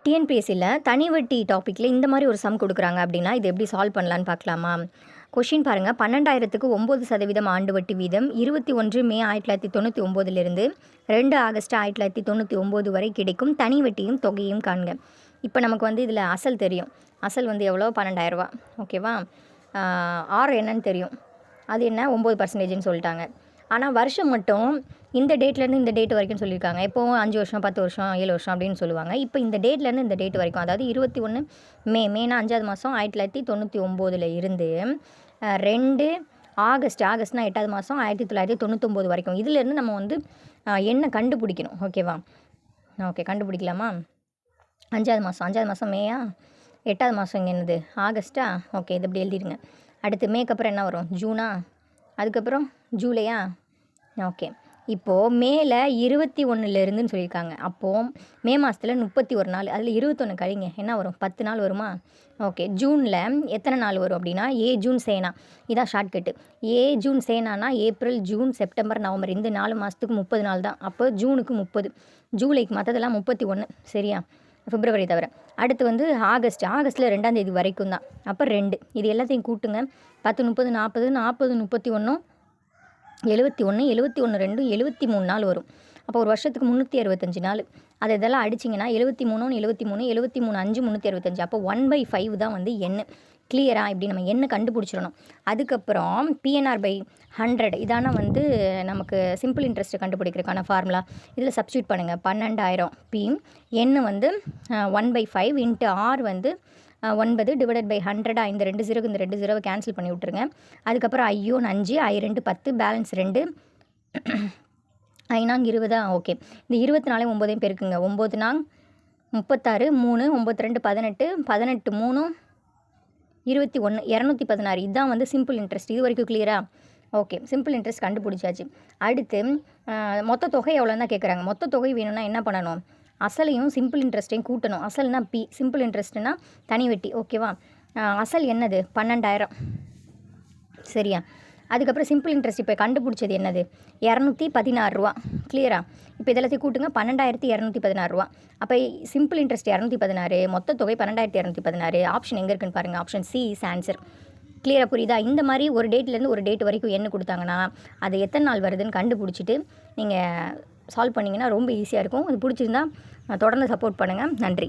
டிஎன்பிஎஸ்சியில் தனி வட்டி டாப்பிக்கில் இந்த மாதிரி ஒரு சம் கொடுக்குறாங்க அப்படின்னா இது எப்படி சால்வ் பண்ணலான்னு பார்க்கலாமா? கொஷின் பாருங்கள். 12,000க்கு 9% ஆண்டு வட்டி வீதம் 21 மே 1999 2 ஆகஸ்ட் 1999 வரை கிடைக்கும் தனி வட்டியும் தொகையும் காண்க. இப்போ நமக்கு வந்து இதில் அசல் தெரியும். அசல் வந்து எவ்வளோ? 12,000 ஓகேவா? ஆர் என்னன்னு தெரியும். அது என்ன? 9%ன்னு சொல்லிட்டாங்க. ஆனால் வருஷம் மட்டும் இந்த டேட்லேருந்து இந்த டேட் வரைக்கும் சொல்லியிருக்காங்க. எப்போவும் 5 வருஷம் 10 வருஷம் 7 வருஷம் அப்படின்னு சொல்லுவாங்க. இப்போ இந்த டேட்லேருந்து இந்த டேட் வரைக்கும், அதாவது 21 மேனா 5வது மாதம் 1999 இருந்து 2 ஆகஸ்ட்னா 8வது மாதம் 1999 வரைக்கும். இதிலேருந்து நம்ம வந்து என்ன கண்டுபிடிக்கணும். ஓகேவா? ஓகே, கண்டுபிடிக்கலாமா? 5வது மாதம் மேயா? 8வது மாதம் இங்கே என்னது? ஆகஸ்ட்டா? ஓகே, இது இப்படி எழுதிடுங்க. அடுத்து மேக்கு அப்புறம் என்ன வரும்? ஜூனா? அதுக்கப்புறம் ஜூலையா? ஓகே, இப்போது மேலே 21லேருந்துன்னு சொல்லியிருக்காங்க. அப்போது மே மாதத்தில் 31 நாள், அதில் 21 கழிங்க என்ன வரும்? 10 நாள் வருமா? ஓகே, ஜூனில் எத்தனை நாள் வரும் அப்படின்னா ஜூன் சேனா. இதான் ஷார்ட்கட்டு. ஜூன் சேனானா ஏப்ரல் ஜூன் செப்டம்பர் நவம்பர் இந்த 4 மாதத்துக்கு 30 நாள் தான். அப்போ ஜூனுக்கு 30, ஜூலைக்கு மற்றதெல்லாம் 31. சரியா? பிப்ரவரி தவிர. அடுத்து வந்து ஆகஸ்ட்டில் 2ஆம் தேதி வரைக்கும் தான். அப்போ 2 இது எல்லாத்தையும் கூட்டுங்க. 10 30 40 40 31 71 71 2 73 நாள் வரும். அப்போ ஒரு வருஷத்துக்கு 365 நாள். அதை இதெல்லாம் அடிச்சிங்கன்னா 73 73 73 5 365. அப்போ 1/5 தான் வந்து எண். கிளியரா? இப்படி நம்ம எண்ணை கண்டுபிடிச்சிடணும். அதுக்கப்புறம் பிஎன்ஆர் பை 100 இதான வந்து நமக்கு சிம்பிள் இன்ட்ரெஸ்ட் கண்டுபிடிக்கிறதுக்கான ஃபார்முலா. இதில் சப்ஸ்டியூட் பண்ணுங்கள். 12,000 பி எண் வந்து 1/5 இன்ட்டு ஆர் வந்து 9 டிவைடட் பை 100. இந்த 2 0வை கேன்சல் பண்ணி விட்ருங்க. அதுக்கப்புறம் I1 5 I2 10 balance 2 I4 20. Okay, இந்த 24 9 பெருக்குங்க. 9 நாங் 36 3 9 2 18 18 3 21 216. இதுதான் வந்து சிம்பிள் இன்ட்ரெஸ்ட். இது வரைக்கும் கிளியரா? ஓகே, சிம்பிள் இன்ட்ரெஸ்ட் கண்டுபிடிச்சாச்சு. அடுத்து மொத்த தொகை எவ்வளோன்னு தான் கேட்குறாங்க. மொத்த தொகை வேணும்னா என்ன பண்ணணும்? அசலையும் சிம்பிள் இன்ட்ரெஸ்ட்டையும் கூட்டணும். அசல்னா பி, சிம்பிள் இன்ட்ரெஸ்ட்னா தனி வட்டி. ஓகேவா? அசல் என்னது? 12,000. சரியா? அதுக்கப்புறம் சிம்பிள் இன்ட்ரெஸ்ட் இப்போ கண்டுபிடிச்சது என்னது? 216 ரூபா. கிளியரா? இப்போ இதெல்லாத்தையும் கூட்டுங்க. 12,216 ரூபா. அப்போ சிம்பிள் இன்ட்ரெஸ்ட் 216, மொத்த தொகை 12,216. ஆப்ஷன் எங்கே இருக்குன்னு பாருங்கள். Option C is answer. கிளியராக புரியுதா? இந்த மாதிரி ஒரு டேட்லேருந்து ஒரு டேட் வரைக்கும் என்ன கொடுத்தாங்கன்னா அது எத்தனை நாள் வருதுன்னு கண்டுபிடிச்சிட்டு நீங்கள் சால்வ் பண்ணிங்கன்னா ரொம்ப ஈஸியாக இருக்கும். அது பிடிச்சிருந்தா தொடர்ந்து சப்போர்ட் பண்ணுங்கள். நன்றி.